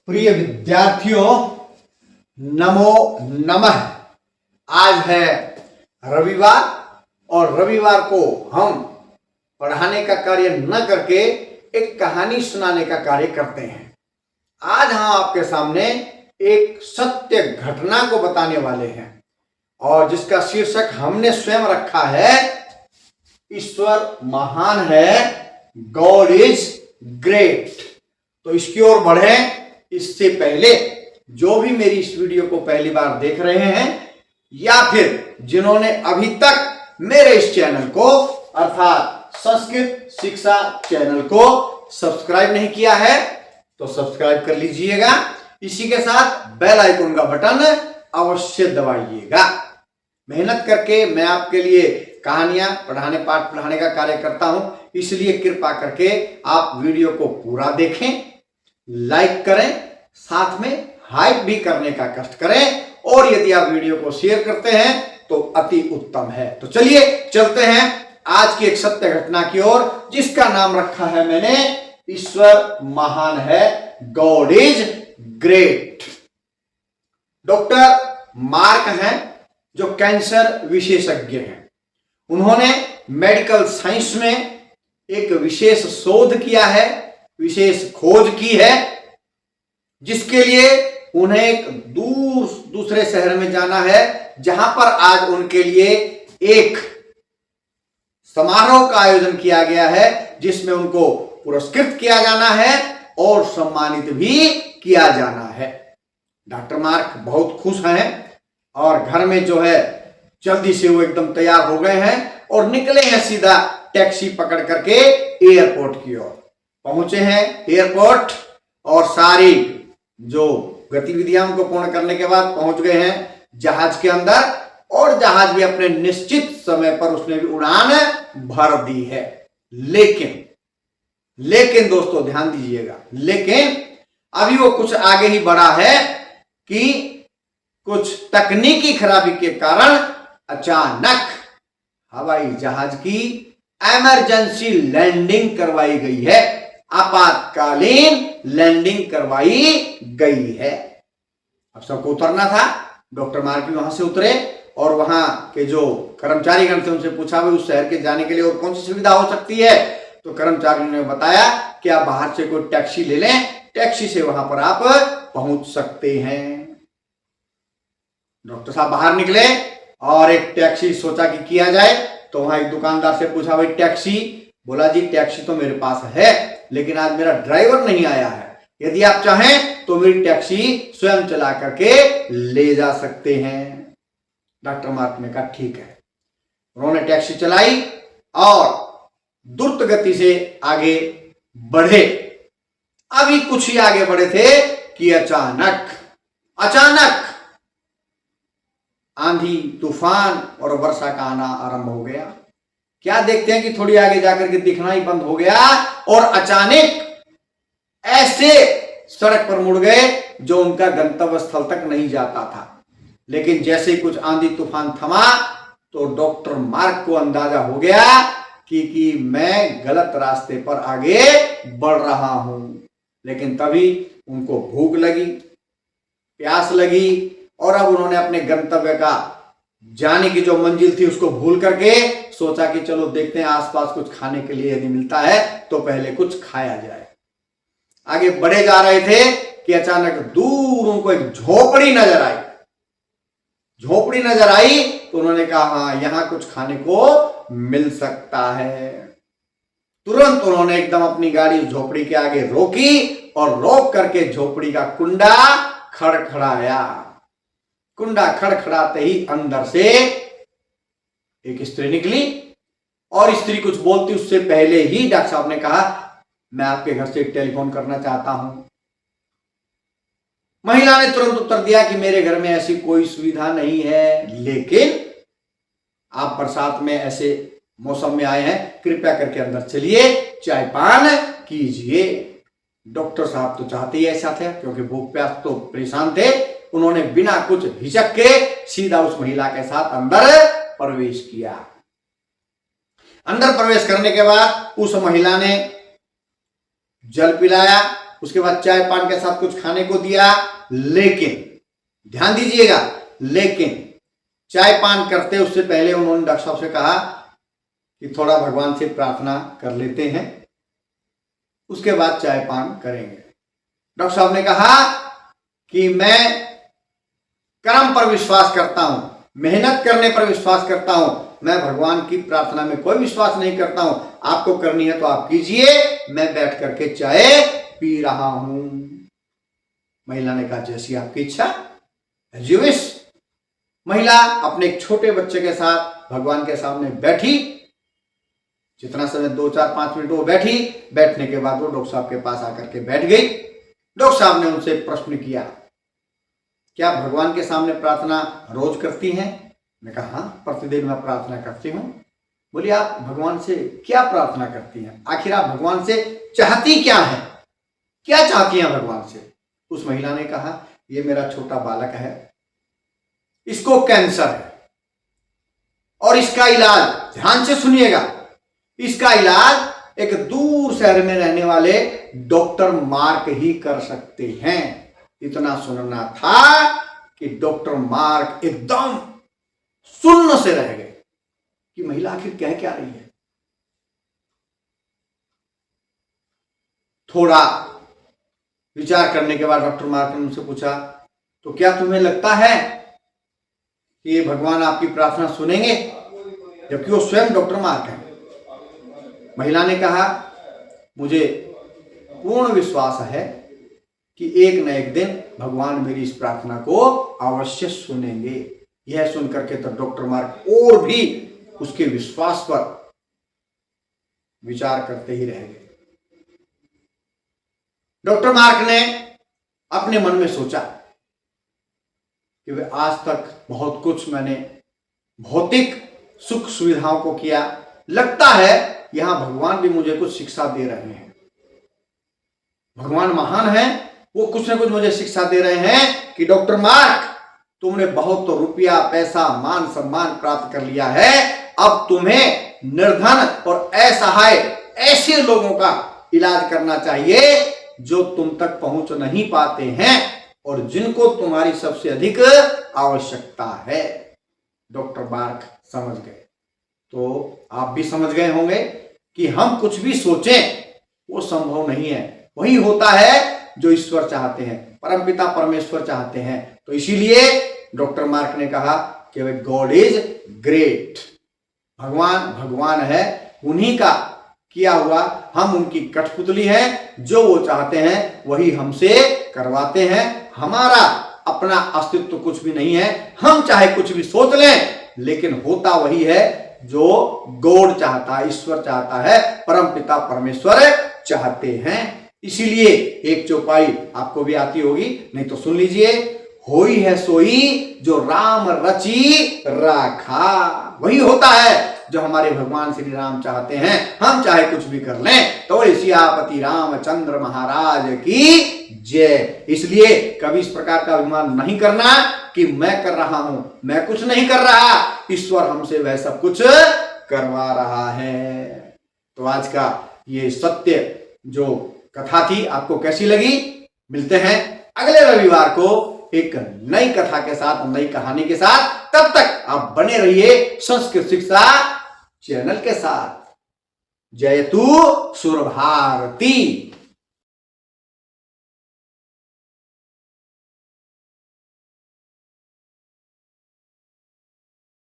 प्रिय विद्यार्थियों, नमो नमः। आज है रविवार और रविवार को हम पढ़ाने का कार्य न करके एक कहानी सुनाने का कार्य करते हैं। आज हम आपके सामने एक सत्य घटना को बताने वाले हैं और जिसका शीर्षक हमने स्वयं रखा है, ईश्वर महान है, गॉड इज ग्रेट। तो इसकी ओर बढ़े इससे पहले जो भी मेरी इस वीडियो को पहली बार देख रहे हैं या फिर जिन्होंने अभी तक मेरे इस चैनल को अर्थात संस्कृत शिक्षा चैनल को सब्सक्राइब नहीं किया है तो सब्सक्राइब कर लीजिएगा। इसी के साथ बेल आइकन का बटन अवश्य दबाइएगा। मेहनत करके मैं आपके लिए कहानियां पाठ पढ़ाने का कार्य करता हूं, इसलिए कृपा करके आप वीडियो को पूरा देखें, लाइक करें, साथ में हाइप भी करने का कष्ट करें और यदि आप वीडियो को शेयर करते हैं तो अति उत्तम है। तो चलिए चलते हैं आज की एक सत्य घटना की ओर, जिसका नाम रखा है मैंने ईश्वर महान है, God is great. Doctor mark हैं जो कैंसर विशेषज्ञ हैं। उन्होंने मेडिकल साइंस में एक विशेष शोध किया है, विशेष खोज की है, जिसके लिए उन्हें एक दूसरे शहर में जाना है, जहां पर आज उनके लिए एक समारोह का आयोजन किया गया है, जिसमें उनको पुरस्कृत किया जाना है और सम्मानित भी किया जाना है। डॉक्टर मार्क बहुत खुश हैं और घर में जो है जल्दी से वो एकदम तैयार हो गए हैं और निकले हैं सीधा टैक्सी पकड़ करके एयरपोर्ट की ओर। पहुंचे हैं एयरपोर्ट और सारी जो गतिविधियां उनको पूर्ण करने के बाद पहुंच गए हैं जहाज के अंदर और जहाज भी अपने निश्चित समय पर उसने भी उड़ान भर दी है। लेकिन दोस्तों ध्यान दीजिएगा, लेकिन अभी वो कुछ आगे ही बढ़ा है कि कुछ तकनीकी खराबी के कारण अचानक हवाई जहाज की इमरजेंसी लैंडिंग करवाई गई है, आपातकालीन लैंडिंग करवाई गई है। अब सबको उतरना था, डॉक्टर मार्क भी वहां से उतरे और वहां के जो कर्मचारीगण थे उनसे पूछा भाई उस शहर के जाने के लिए और कौन सी सुविधा हो सकती है। तो कर्मचारियों ने बताया कि आप बाहर से कोई टैक्सी ले लें, टैक्सी से वहां पर आप पहुंच सकते हैं। डॉक्टर साहब बाहर निकले और एक टैक्सी सोचा कि किया जाए, तो वहां एक दुकानदार से पूछा भाई टैक्सी। बोला जी टैक्सी तो मेरे पास है, लेकिन आज मेरा ड्राइवर नहीं आया है, यदि आप चाहें तो मेरी टैक्सी स्वयं चला करके ले जा सकते हैं। डॉक्टर मार्क ने कहा ठीक है। उन्होंने टैक्सी चलाई और द्रुत गति से आगे बढ़े। अभी कुछ ही आगे बढ़े थे कि अचानक आंधी तूफान और वर्षा का आना आरंभ हो गया। क्या देखते हैं कि थोड़ी आगे जाकर के दिखना ही बंद हो गया और अचानक ऐसे सड़क पर मुड़ गए जो उनका गंतव्य स्थल तक नहीं जाता था। लेकिन जैसे ही कुछ आंधी तूफान थमा तो डॉक्टर मार्क को अंदाजा हो गया कि मैं गलत रास्ते पर आगे बढ़ रहा हूं। लेकिन तभी उनको भूख लगी, प्यास लगी और अब उन्होंने अपने गंतव्य का जाने की जो मंजिल थी उसको भूल करके सोचा कि चलो देखते हैं आसपास कुछ खाने के लिए यदि मिलता है तो पहले कुछ खाया जाए। आगे बढ़े जा रहे थे कि अचानक दूर उनको एक झोपड़ी नजर आई। तो उन्होंने कहा हाँ यहां कुछ खाने को मिल सकता है। तुरंत उन्होंने एकदम अपनी गाड़ी झोपड़ी के आगे रोकी और रोक करके झोपड़ी का कुंडा खड़खड़ाया। कुंडा खड़खड़ाते ही अंदर से एक स्त्री निकली और स्त्री कुछ बोलती उससे पहले ही डॉक्टर साहब ने कहा मैं आपके घर से टेलीफोन करना चाहता हूं। महिला ने तुरंत उत्तर दिया कि मेरे घर में ऐसी कोई सुविधा नहीं है, लेकिन आप बरसात में ऐसे मौसम में आए हैं, कृपया करके अंदर चलिए, चाय पान कीजिए। डॉक्टर साहब तो चाहते ही ऐसा थे क्योंकि भूख प्यास तो परेशान थे। उन्होंने बिना कुछ हिचक के सीधा उस महिला के साथ अंदर प्रवेश किया। अंदर प्रवेश करने के बाद उस महिला ने जल पिलाया, उसके बाद चाय पान के साथ कुछ खाने को दिया, लेकिन ध्यान दीजिएगा, लेकिन चाय पान करते उससे पहले उन्होंने डॉक्टर साहब से कहा कि थोड़ा भगवान से प्रार्थना कर लेते हैं, उसके बाद चाय पान करेंगे। डॉक्टर साहब ने कहा कि मैं कर्म पर विश्वास करता हूं, मेहनत करने पर विश्वास करता हूं, मैं भगवान की प्रार्थना में कोई विश्वास नहीं करता हूं। आपको करनी है तो आप कीजिए, मैं बैठ करके चाय पी रहा हूं। महिला ने कहा जैसी आपकी इच्छा, एज यू विश। महिला अपने एक छोटे बच्चे के साथ भगवान के सामने बैठी, जितना समय 2-4-5 मिनट वो बैठी, बैठने के बाद वो डॉक्टर साहब के पास आकर के बैठ गई। डॉक्टर साहब ने उनसे प्रश्न किया, क्या आप भगवान के सामने प्रार्थना रोज करती हैं? मैं कहा हाँ, प्रतिदिन मैं प्रार्थना करती हूँ। बोली आप भगवान से क्या प्रार्थना करती हैं? आखिर आप भगवान से चाहती क्या है, क्या चाहती हैं भगवान से? उस महिला ने कहा ये मेरा छोटा बालक है, इसको कैंसर है और इसका इलाज, ध्यान से सुनिएगा, इसका इलाज एक दूर शहर में रहने वाले डॉक्टर मार्क ही कर सकते हैं। इतना सुनना था कि डॉक्टर मार्क एकदम सुन्न से रह गए कि महिला आखिर कह क्या रही है। थोड़ा विचार करने के बाद डॉक्टर मार्क ने उनसे पूछा तो क्या तुम्हें लगता है कि ये भगवान आपकी प्रार्थना सुनेंगे? जबकि वो स्वयं डॉक्टर मार्क है। महिला ने कहा मुझे पूर्ण विश्वास है कि एक न एक दिन भगवान मेरी इस प्रार्थना को अवश्य सुनेंगे। यह सुनकर के तो डॉक्टर मार्क और भी उसके विश्वास पर विचार करते ही रह गए। डॉक्टर मार्क ने अपने मन में सोचा कि वे आज तक बहुत कुछ मैंने भौतिक सुख सुविधाओं को किया, लगता है यहां भगवान भी मुझे कुछ शिक्षा दे रहे हैं। भगवान महान है, वो कुछ ना कुछ मुझे शिक्षा दे रहे हैं कि डॉक्टर मार्क तुमने बहुत तो रुपया पैसा मान सम्मान प्राप्त कर लिया है, अब तुम्हें निर्धन और असहाय ऐसे लोगों का इलाज करना चाहिए जो तुम तक पहुंच नहीं पाते हैं और जिनको तुम्हारी सबसे अधिक आवश्यकता है। डॉक्टर मार्क समझ गए। तो आप भी समझ गए होंगे कि हम कुछ भी सोचें वो संभव नहीं है, वही होता है जो ईश्वर चाहते हैं, परमपिता परमेश्वर चाहते हैं। तो इसीलिए डॉक्टर मार्क ने कहा कि वे गॉड इज ग्रेट, भगवान भगवान है, उन्हीं का किया हुआ, हम उनकी कठपुतली हैं, जो वो चाहते हैं वही हमसे करवाते हैं। हमारा अपना अस्तित्व कुछ भी नहीं है, हम चाहे कुछ भी सोच लें लेकिन होता वही है जो गॉड चाहता है, ईश्वर चाहता है, परमपिता परमेश्वर चाहते हैं। इसीलिए एक चौपाई आपको भी आती होगी, नहीं तो सुन लीजिए, होई है सोई जो राम रची राखा। वही होता है जो हमारे भगवान श्री राम चाहते हैं, हम चाहे कुछ भी कर लें। तो सियापति रामचंद्र महाराज की जय। इसलिए कभी इस प्रकार का अभिमान नहीं करना कि मैं कर रहा हूं, मैं कुछ नहीं कर रहा, ईश्वर हमसे वह सब कुछ करवा रहा है। तो आज का ये सत्य जो कथा थी आपको कैसी लगी? मिलते हैं अगले रविवार को एक नई कथा के साथ, नई कहानी के साथ। तब तक आप बने रहिए संस्कृत शिक्षा चैनल के साथ। जयतु सुर भारती।